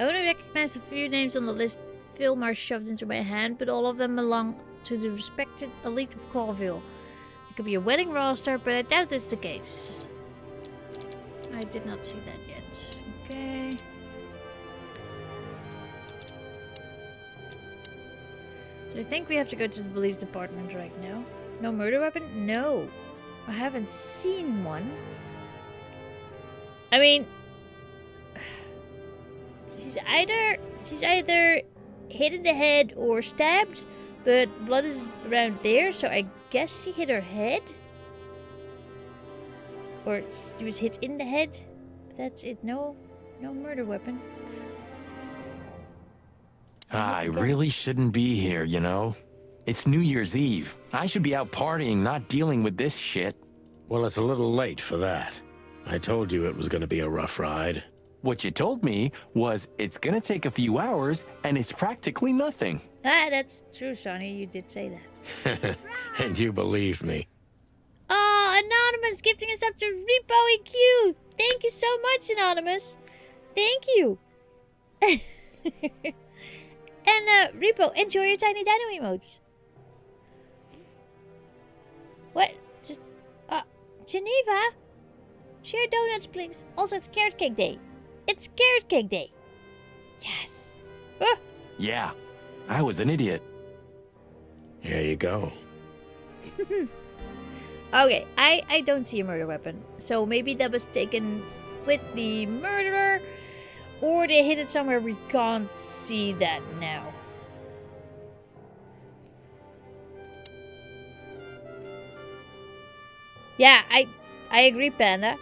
I only recognize a few names on the list Vilmar shoved into my hand, but all of them belong to the respected elite of Corville. It could be a wedding roster, but I doubt that's the case. I did not see that yet. Okay. So I think we have to go to the police department right now. No murder weapon? No. I haven't seen one. I mean, she's either hit in the head or stabbed, but blood is around there, so I guess she hit her head. Or she was hit in the head. But that's it. No murder weapon. I really shouldn't be here, you know? It's New Year's Eve. I should be out partying, not dealing with this shit. Well, it's a little late for that. I told you it was going to be a rough ride. What you told me was it's gonna take a few hours, and it's practically nothing. Ah, that's true, Sonny. You did say that. And you believed me. Oh, Anonymous gifting us up to Repo EQ. Thank you so much, Anonymous. Thank you. And, Repo, enjoy your Tiny Dino emotes. What? Just, Geneva? Share donuts, please. Also, it's Carrot Cake Day. It's Carrot Cake Day. Yes. Ah. Yeah, I was an idiot. Here you go. Okay, I don't see a murder weapon. So maybe that was taken with the murderer. Or they hid it somewhere we can't see that now. Yeah, I agree, Panda.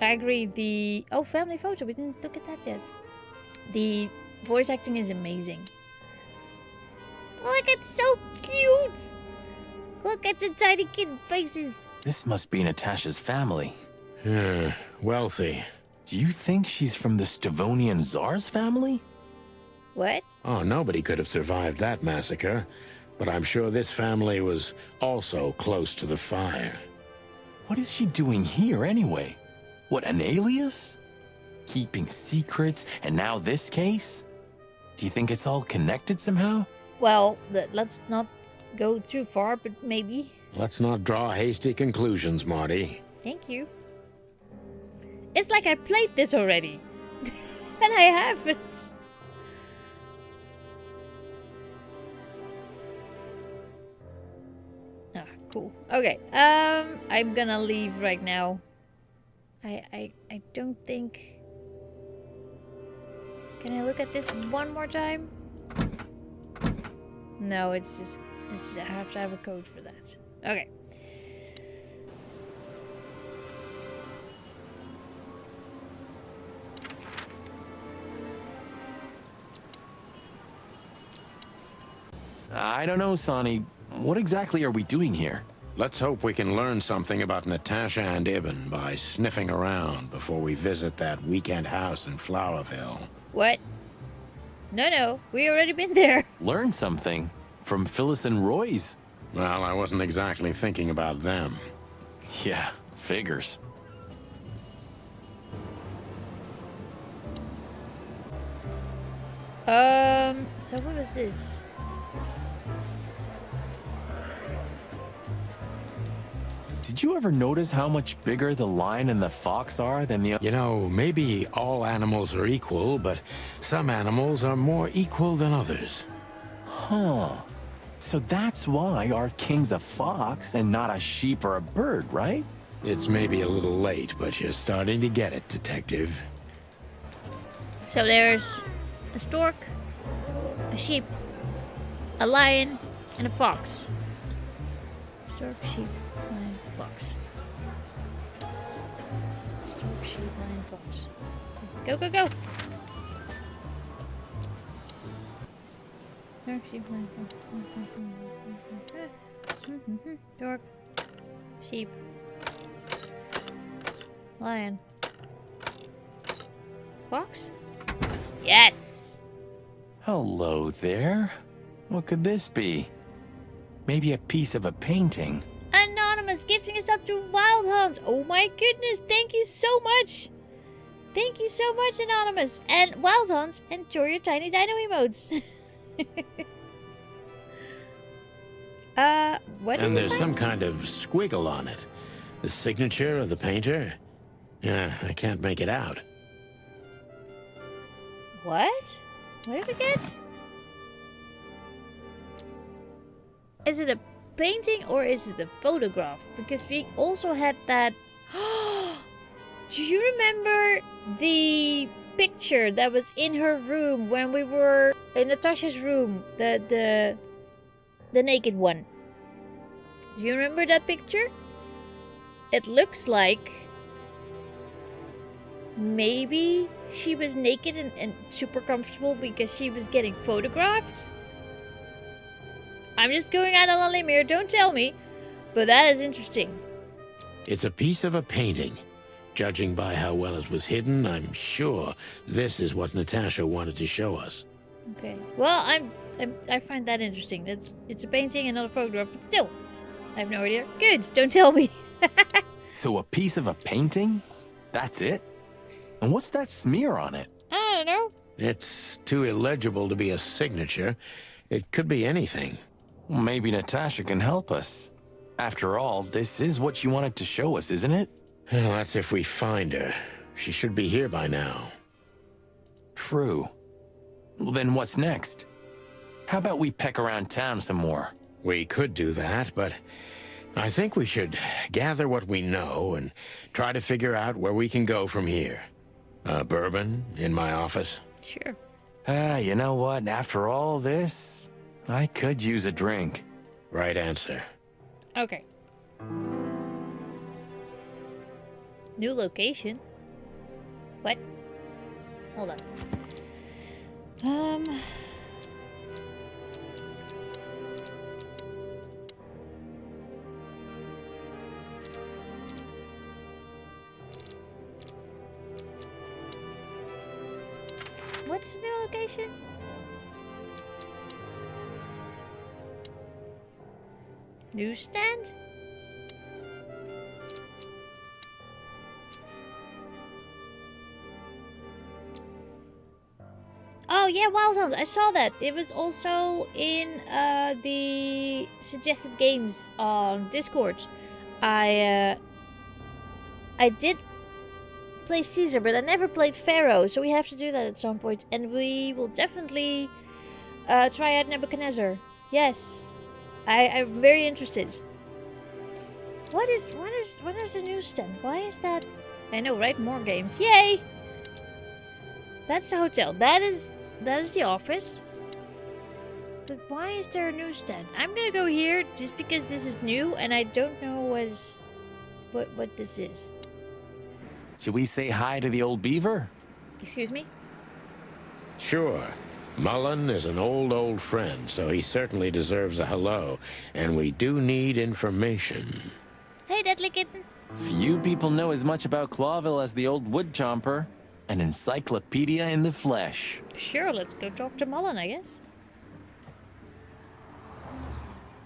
I agree. Oh, family photo. We didn't look at that yet. The voice acting is amazing. Look, it's so cute. Look at the tiny kid faces. This must be Natasha's family. Wealthy. Do you think she's from the Stavonian Tsar's family? What? Oh, nobody could have survived that massacre. But I'm sure this family was also close to the fire. What is she doing here anyway? What, an alias? Keeping secrets, and now this case? Do you think it's all connected somehow? Well, let's not go too far, but maybe. Let's not draw hasty conclusions, Marty. Thank you. It's like I played this already. And I haven't. Ah, cool. Okay. I'm gonna leave right now. I don't think... Can I look at this one more time? No, it's just I have to have a code for that. Okay. I don't know, Sonny. What exactly are we doing here? Let's hope we can learn something about Natasha and Ibn by sniffing around before we visit that weekend house in Flowerville. What? No, we already been there. Learn something? From Phyllis and Roy's? Well, I wasn't exactly thinking about them. Yeah, figures. So what was this? Did you ever notice how much bigger the lion and the fox are than the... You know, maybe all animals are equal, but some animals are more equal than others. Huh. So that's why our king's a fox and not a sheep or a bird, right? It's maybe a little late, but you're starting to get it, Detective. So there's a stork, a sheep, a lion, and a fox. Stork, sheep, lion, fox. Stork, sheep, lion, fox. Go, go, go! Stork, sheep, lion, fox. Stork, sheep, lion, fox? Yes! Hello there. What could this be? Maybe a piece of a painting. Anonymous gifting us up to Wild Hunt. Oh my goodness, thank you so much. Thank you so much, Anonymous. And Wild Hunt, enjoy your tiny dino emotes. What And do there's you some kind of squiggle on it. The signature of the painter? Yeah, I can't make it out. What? What did we get? Is it a painting or is it a photograph? Because we also had that... Do you remember the picture that was in her room when we were in Natasha's room? The naked one. Do you remember that picture? It looks like maybe she was naked and super comfortable because she was getting photographed. I'm just going out on a limb here, don't tell me. But that is interesting. It's a piece of a painting. Judging by how well it was hidden, I'm sure this is what Natasha wanted to show us. Okay. Well, I find that interesting. It's a painting and not a photograph, but still. I have no idea. Good, don't tell me. So a piece of a painting? That's it? And what's that smear on it? I don't know. It's too illegible to be a signature. It could be anything. Well, maybe Natasha can help us. After all, this is what she wanted to show us, isn't it? Well, that's if we find her. She should be here by now. True. Well, then what's next? How about we peck around town some more? We could do that, but I think we should gather what we know and try to figure out where we can go from here. Bourbon in my office? Sure. You know what? After all this, I could use a drink. Right answer. Okay. New location? What? Hold on. What's the new location? Newsstand? Oh yeah, Wild Hunt. I saw that. It was also in the suggested games on Discord. I did play Caesar, but I never played Pharaoh, so we have to do that at some point. And we will definitely try out Nebuchadnezzar. Yes, I'm very interested. What is the newsstand? Why is that? I know, right? More games. Yay! That's the hotel. That is the office. But why is there a newsstand? I'm gonna go here just because this is new and I don't know what this is. Should we say hi to the old beaver? Excuse me? Sure. Mullen is an old friend, so he certainly deserves a hello. And we do need information. Hey, Deadly Kitten. Few people know as much about Clawville as the old wood chomper. An encyclopedia in the flesh. Sure, let's go talk to Mullen, I guess.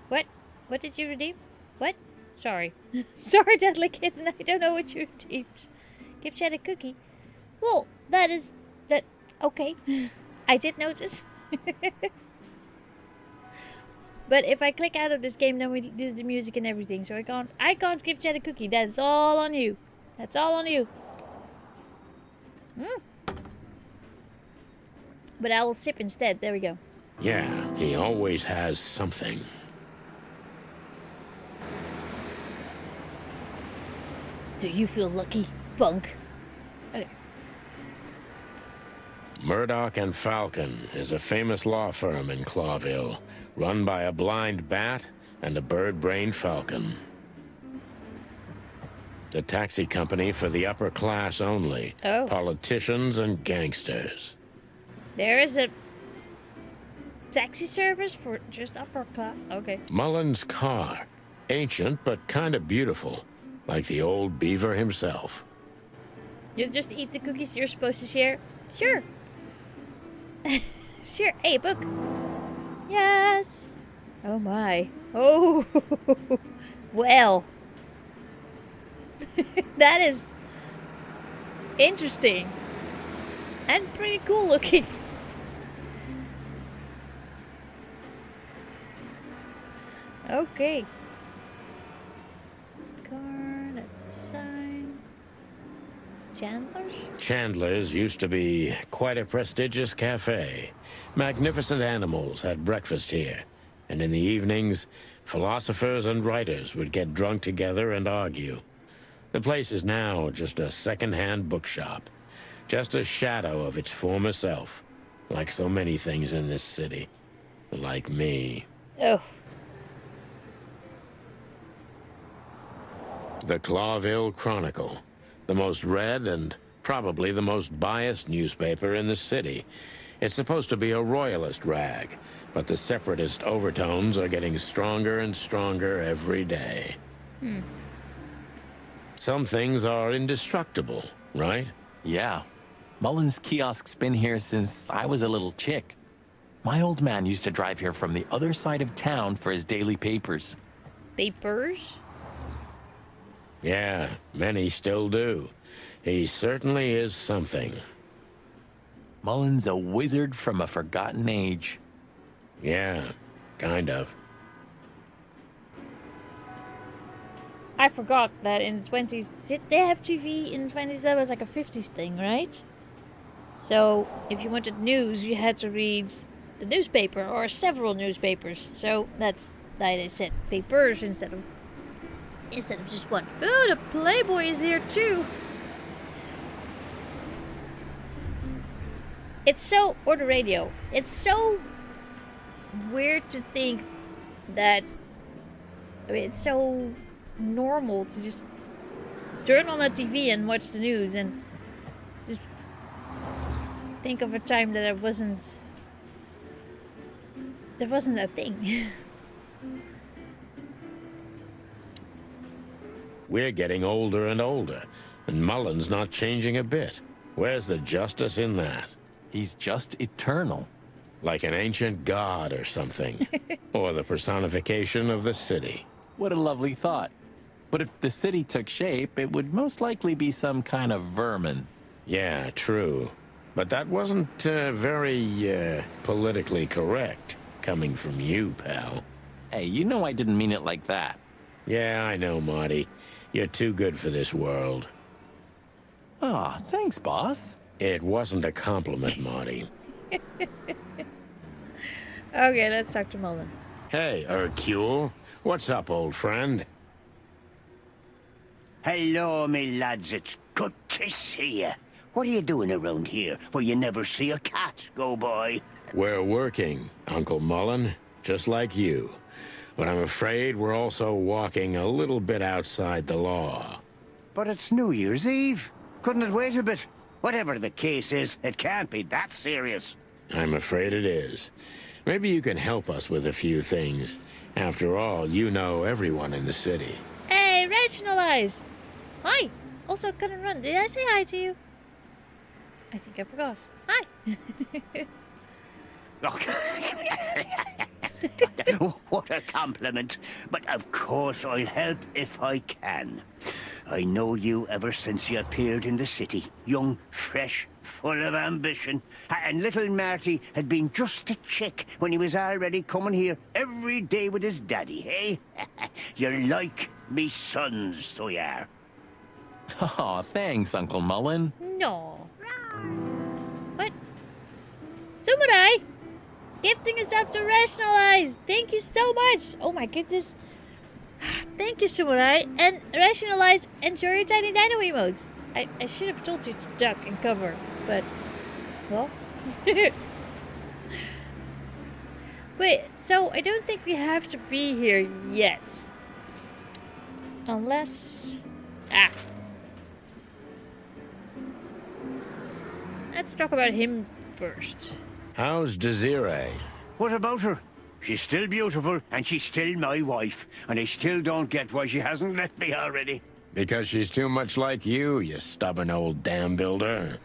What? What did you redeem? What? Sorry. Sorry, Deadly Kitten, I don't know what you redeemed. Give Chad a cookie. Well, that... Okay. I did notice. But if I click out of this game, then we lose the music and everything. So I can't give Chad a cookie. That's all on you. That's all on you. But I will sip instead. There we go. Yeah, he always has something. Do you feel lucky, punk? Okay. Murdoch and Falcon is a famous law firm in Clawville, run by a blind bat and a bird-brained falcon. The taxi company for the upper class only. Oh. Politicians and gangsters. There is a taxi service for just upper class. Okay. Mullen's car. Ancient, but kind of beautiful. Like the old beaver himself. You'll just eat the cookies you're supposed to share? Sure. Sure. Hey, a book. Yes. Oh my. Oh. Well. That is interesting. And pretty cool looking. Okay. That's a car, that's a sign. Chandler's? Chandler's used to be quite a prestigious cafe. Magnificent animals had breakfast here. And in the evenings, philosophers and writers would get drunk together and argue. The place is now just a second-hand bookshop. Just a shadow of its former self. Like so many things in this city. Like me. Oh. The Clawville Chronicle. The most read and probably the most biased newspaper in the city. It's supposed to be a royalist rag, but the separatist overtones are getting stronger and stronger every day. Some things are indestructible, right? Yeah. Mullen's kiosk's been here since I was a little chick. My old man used to drive here from the other side of town for his daily papers. Papers? Yeah, many still do. He certainly is something. Mullen's a wizard from a forgotten age. Yeah, kind of. I forgot that in the 20s, did they have TV in the 20s? That was like a 50s thing, right? So if you wanted news, you had to read the newspaper or several newspapers. So that's why they said papers instead of just one. Oh, the Playboy is here too. It's so, or the radio. It's so weird to think that, I mean, it's so normal to just turn on the TV and watch the news and just think of a time that there wasn't a thing. We're getting older and older, and Mullen's not changing a bit. Where's the justice in that? He's just eternal. Like an ancient god or something. Or the personification of the city. What a lovely thought. But if the city took shape, it would most likely be some kind of vermin. Yeah, true. But that wasn't very politically correct, coming from you, pal. Hey, you know I didn't mean it like that. Yeah, I know, Marty. You're too good for this world. Aw, thanks, boss. It wasn't a compliment, Marty. Okay, let's talk to Mullen. Hey, Hercule. What's up, old friend? Hello, me lads. It's good to see you. What are you doing around here where you never see a cat go by? We're working, Uncle Mullen, just like you. But I'm afraid we're also walking a little bit outside the law. But it's New Year's Eve. Couldn't it wait a bit? Whatever the case is, it can't be that serious. I'm afraid it is. Maybe you can help us with a few things. After all, you know everyone in the city. Hey, rationalize! Hi! Also, couldn't run. Did I say hi to you? I think I forgot. Hi! What a compliment. But of course I'll help if I can. I know you ever since you appeared in the city. Young, fresh, full of ambition. And little Marty had been just a chick when he was already coming here every day with his daddy, hey? You're like me sons, so you are. Aw, thanks, Uncle Mullen. No. What? Samurai! Gifting us up to rationalize! Thank you so much! Oh my goodness. Thank you, Samurai. And rationalize, enjoy your tiny dino emotes. I should have told you to duck and cover, but, well. Wait, so I don't think we have to be here yet. Unless... Ah. Let's talk about him first. How's Desiree? What about her? She's still beautiful, and she's still my wife. And I still don't get why she hasn't left me already. Because she's too much like you stubborn old dam builder.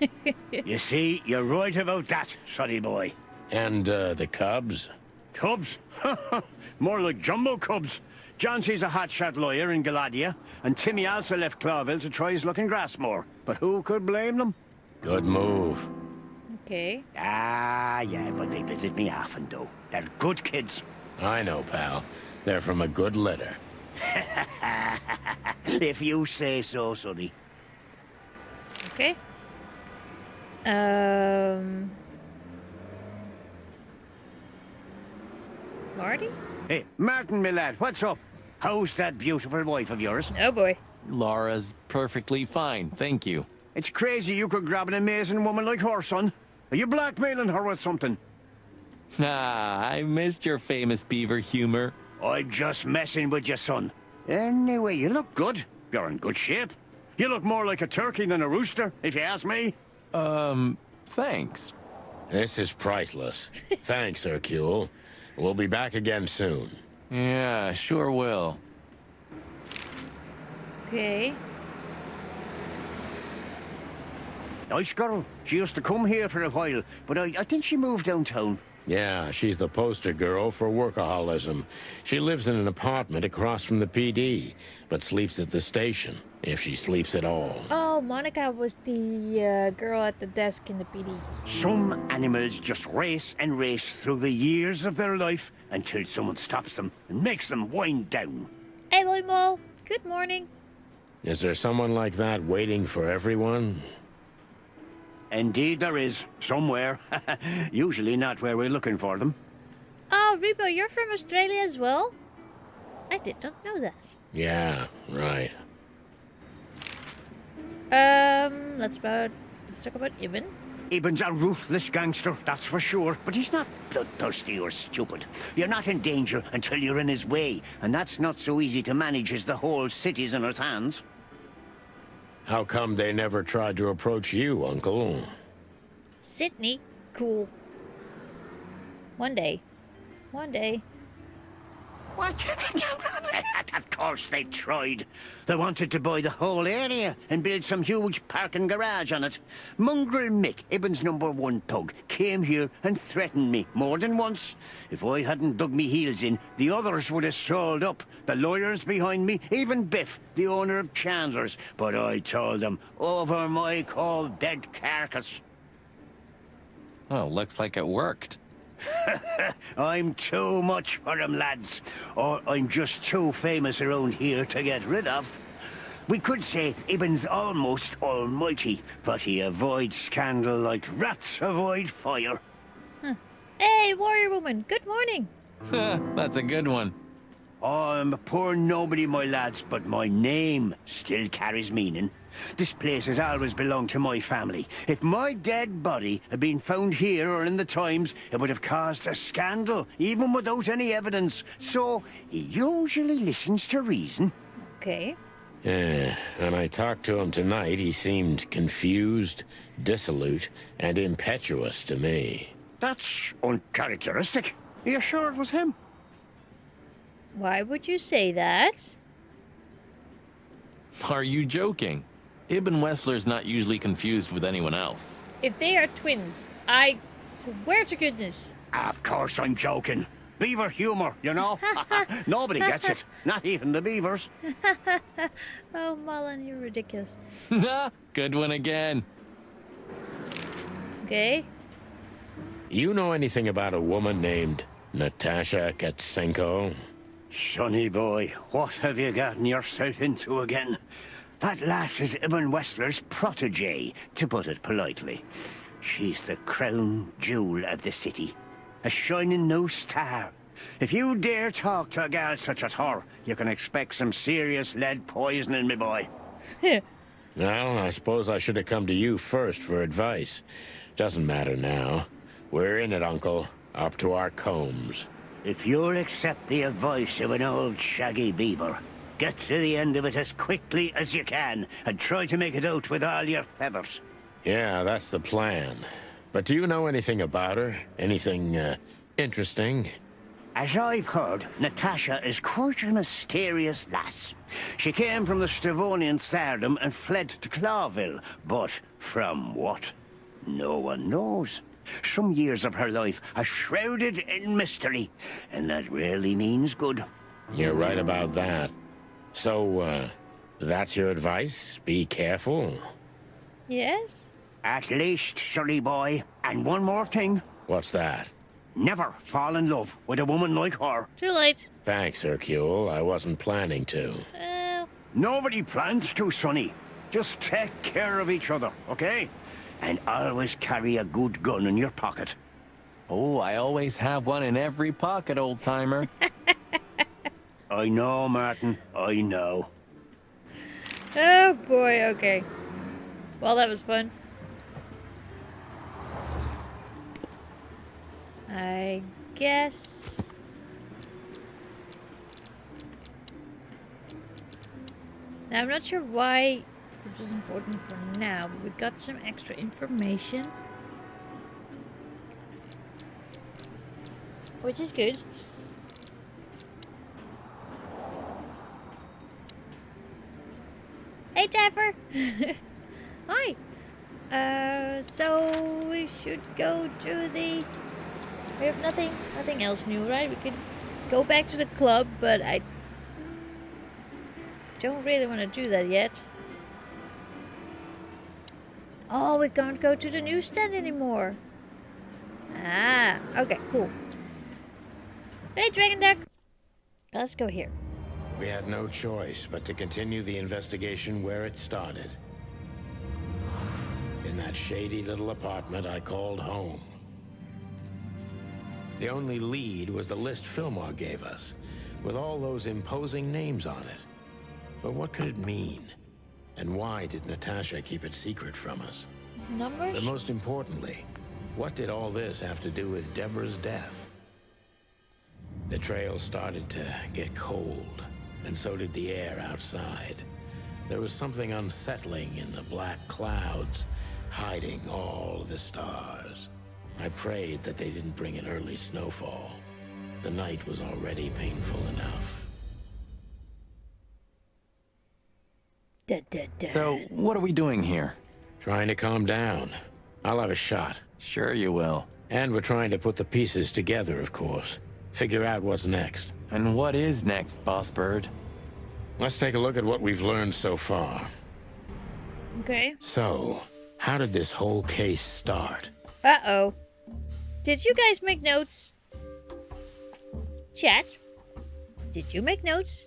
You see, you're right about that, sonny boy. And, the cubs? Cubs? More like jumbo cubs. Johnson's a hotshot lawyer in Galadia, and Timmy also left Clawville to try his luck in Grassmore. But who could blame them? Good move. Okay. Ah, yeah, but they visit me often, though. They're good kids. I know, pal. They're from a good litter. If you say so, sonny. Okay. Marty? Hey, Martin, my lad, what's up? How's that beautiful wife of yours? Oh boy. Laura's perfectly fine, thank you. It's crazy you could grab an amazing woman like her, son. Are you blackmailing her with something? Ah, I missed your famous beaver humor. I'm just messing with you, son. Anyway, you look good. You're in good shape. You look more like a turkey than a rooster, if you ask me. Thanks. This is priceless. Thanks, Hercule. We'll be back again soon. Yeah, sure will. Okay. Nice girl. She used to come here for a while, but I think she moved downtown. Yeah, she's the poster girl for workaholism. She lives in an apartment across from the PD, but sleeps at the station, if she sleeps at all. Oh, Monica was the girl at the desk in the PD. Some animals just race and race through the years of their life until someone stops them and makes them wind down. Hey, Mo. Good morning. Is there someone like that waiting for everyone? Indeed there is, somewhere. Usually not where we're looking for them. Oh, Rebo, you're from Australia as well? I did not know that. Yeah, right. Let's talk about Ibn. Ibn's a ruthless gangster, that's for sure. But he's not bloodthirsty or stupid. You're not in danger until you're in his way. And that's not so easy to manage as the whole city's in his hands. How come they never tried to approach you, Uncle? Sydney? Cool. One day. One day. What? Of course they've tried. They wanted to buy the whole area and build some huge parking garage on it. Mongrel Mick, Ibn's #1 thug, came here and threatened me more than once. If I hadn't dug me heels in, the others would have sold up. The lawyers behind me, even Biff, the owner of Chandler's. But I told them, over my cold dead carcass. Oh, looks like it worked. I'm too much for them, lads. Or I'm just too famous around here to get rid of. We could say Ibn's almost almighty, but he avoids scandal like rats avoid fire. Hey, warrior woman. Good morning. That's a good one. I'm a poor nobody, my lads, but my name still carries meaning. This place has always belonged to my family. If my dead body had been found here or in the Times, it would have caused a scandal, even without any evidence. So, he usually listens to reason. Okay. Yeah, when I talked to him tonight, he seemed confused, dissolute, and impetuous to me. That's uncharacteristic. Are you sure it was him? Why would you say that? Are you joking? Ibn Wessler's not usually confused with anyone else. If they are twins, I swear to goodness. Of course I'm joking. Beaver humor, you know? Nobody gets it. Not even the beavers. Oh, Mullen, you're ridiculous. Good one again. Okay. You know anything about a woman named Natasha Katsenko? Sonny boy, what have you gotten yourself into again? That lass is Ibn Wessler's protege, to put it politely. She's the crown jewel of the city. A shining new star. If you dare talk to a gal such as her, you can expect some serious lead poisoning, me boy. Well, I suppose I should have come to you first for advice. Doesn't matter now. We're in it, Uncle. Up to our combs. If you'll accept the advice of an old shaggy beaver, get to the end of it as quickly as you can, and try to make it out with all your feathers. Yeah, that's the plan. But do you know anything about her? Anything, interesting? As I've heard, Natasha is quite a mysterious lass. She came from the Stavonian Tsardom and fled to Clawville, but from what? No one knows. Some years of her life are shrouded in mystery, and that rarely means good. You're right about that. So, that's your advice? Be careful? Yes? At least, silly boy. And one more thing. What's that? Never fall in love with a woman like her. Too late. Thanks, Hercule. I wasn't planning to. Nobody plans to, Sonny. Just take care of each other, okay? And always carry a good gun in your pocket. Oh, I always have one in every pocket, old-timer. I know, Martin. I know. Oh boy, okay. Well, that was fun. I guess... Now, I'm not sure why this was important for now, but we got some extra information. Which is good. Hey, Taffer! Hi! So we should go to the... We have nothing else new, right? We could go back to the club, but I don't really want to do that yet. Oh, we can't go to the newsstand anymore. Ah, okay, cool. Hey, Dragon Duck! Let's go here. We had no choice but to continue the investigation where it started. In that shady little apartment I called home. The only lead was the list Fillmore gave us, with all those imposing names on it. But what could it mean? And why did Natasha keep it secret from us? Numbers? But most importantly, what did all this have to do with Deborah's death? The trail started to get cold, and so did the air outside. There was something unsettling in the black clouds, hiding all the stars. I prayed that they didn't bring an early snowfall. The night was already painful enough. So, what are we doing here? Trying to calm down. I'll have a shot. Sure you will. And we're trying to put the pieces together, of course. Figure out what's next. And what is next, Boss Bird? Let's take a look at what we've learned so far. Okay. So, how did this whole case start? Uh-oh. Did you guys make notes? Chat? Did you make notes?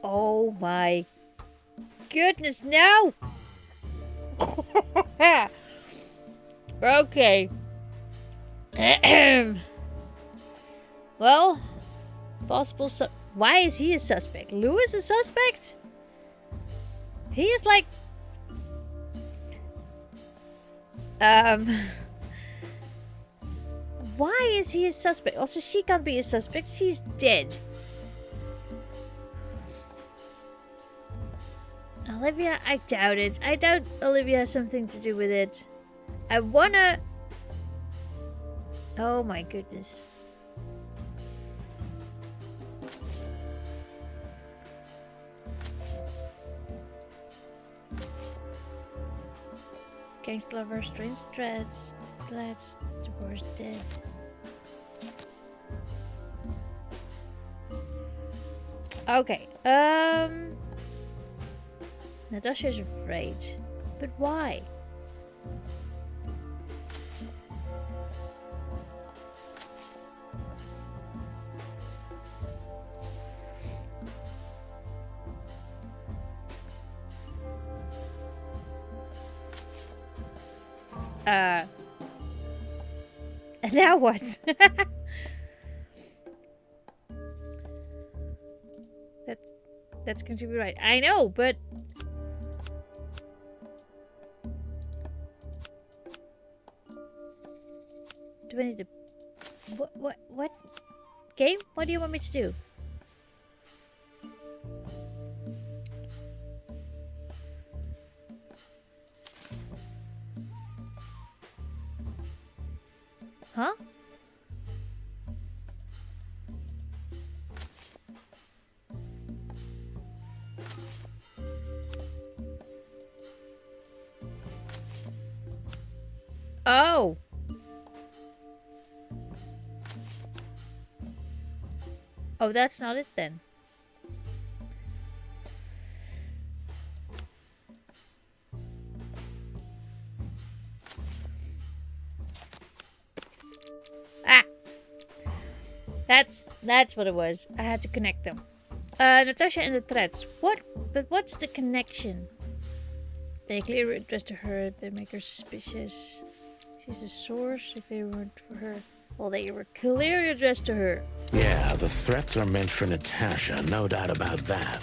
Oh my goodness, no! Okay. Well, possible why is he a suspect? Lou is a suspect? He is like... Why is he a suspect? Also, she can't be a suspect. She's dead. Olivia? I doubt it. I doubt Olivia has something to do with it. I wanna... Oh my goodness. Gangsta lover, strange threats, threats, divorce, dead. Okay, Natasha is afraid. But why? And now what? That's going to be right. I know, but... Do I need to... What? Game? What do you want me to do? Huh? Oh! Oh, that's not it then. That's what it was. I had to connect them. Natasha and the threats. What? But what's the connection? They clearly addressed to her. They make her suspicious. She's the source. If they weren't for her, well, they were clearly addressed to her. Yeah, the threats are meant for Natasha, no doubt about that.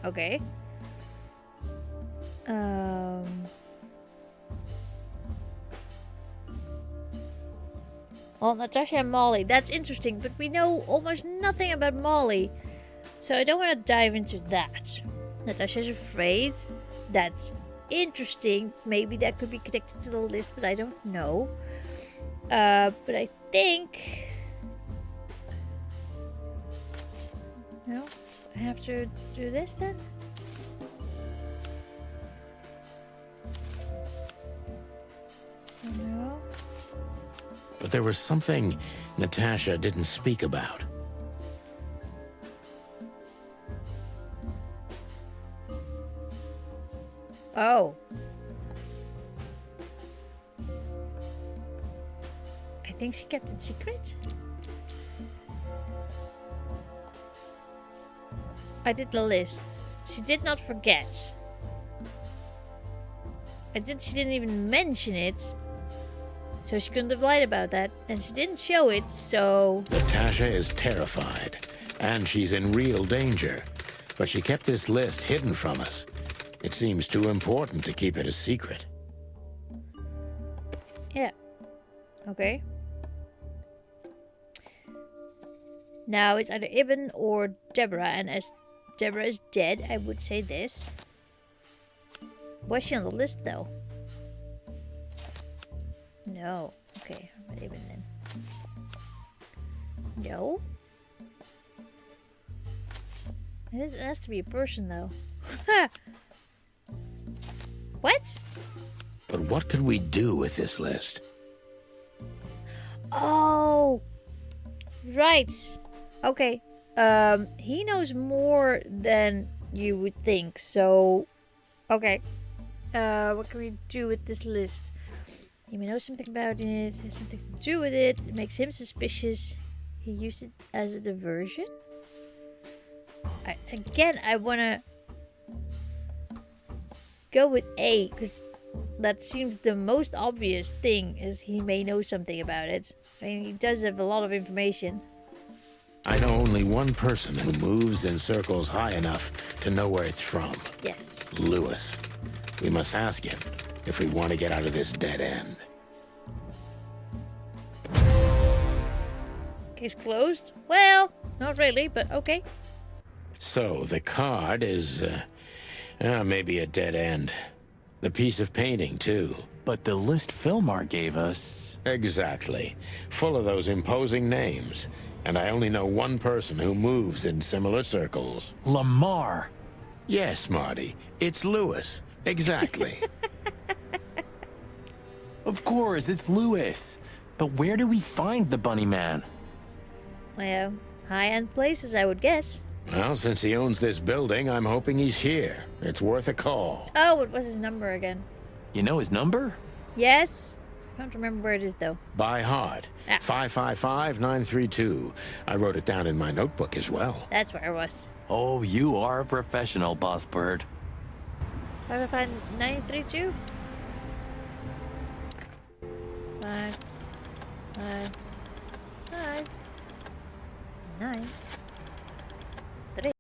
Okay. Well, Natasha and Molly. That's interesting, but we know almost nothing about Molly. So I don't want to dive into that. Natasha's afraid. That's interesting. Maybe that could be connected to the list, but I don't know. But I think... No? I have to do this then? No? But there was something Natasha didn't speak about. Oh. I think she kept it secret? I did the list. She did not forget. She didn't even mention it. So she couldn't have lied about that. And she didn't show it, so... Natasha is terrified, and she's in real danger. But she kept this list hidden from us. It seems too important to keep it a secret. Yeah. Okay. Now it's either Ibn or Deborah, and as Deborah is dead, I would say this. Was she on the list though? No. Okay, I'm at Ibn then. No. It has to be a person though. What? But what could we do with this list? Oh, right. Okay. He knows more than you would think. So, okay. What can we do with this list? He may know something about it. Has something to do with it. It makes him suspicious. He used it as a diversion. I wanna go with A because that seems the most obvious thing. Is he may know something about it. I mean, he does have a lot of information. I know only one person who moves in circles high enough to know where it's from. Yes. Lewis. We must ask him if we want to get out of this dead end. Case closed? Well, not really, but okay. So the card is maybe a dead end. The piece of painting, too. But the list Philmar gave us... Exactly. Full of those imposing names. And I only know one person who moves in similar circles. Lamar! Yes, Marty. It's Lewis. Exactly. Of course, it's Lewis. But where do we find the bunny man? Well, high-end places, I would guess. Well, since he owns this building, I'm hoping he's here. It's worth a call. Oh, what was his number again? You know his number? Yes. I don't remember where it is, though. By heart. Ah. 555-932. I wrote it down in my notebook as well. That's where it was. Oh, you are a professional, Boss Bird. 555-932? 5, 5, 5.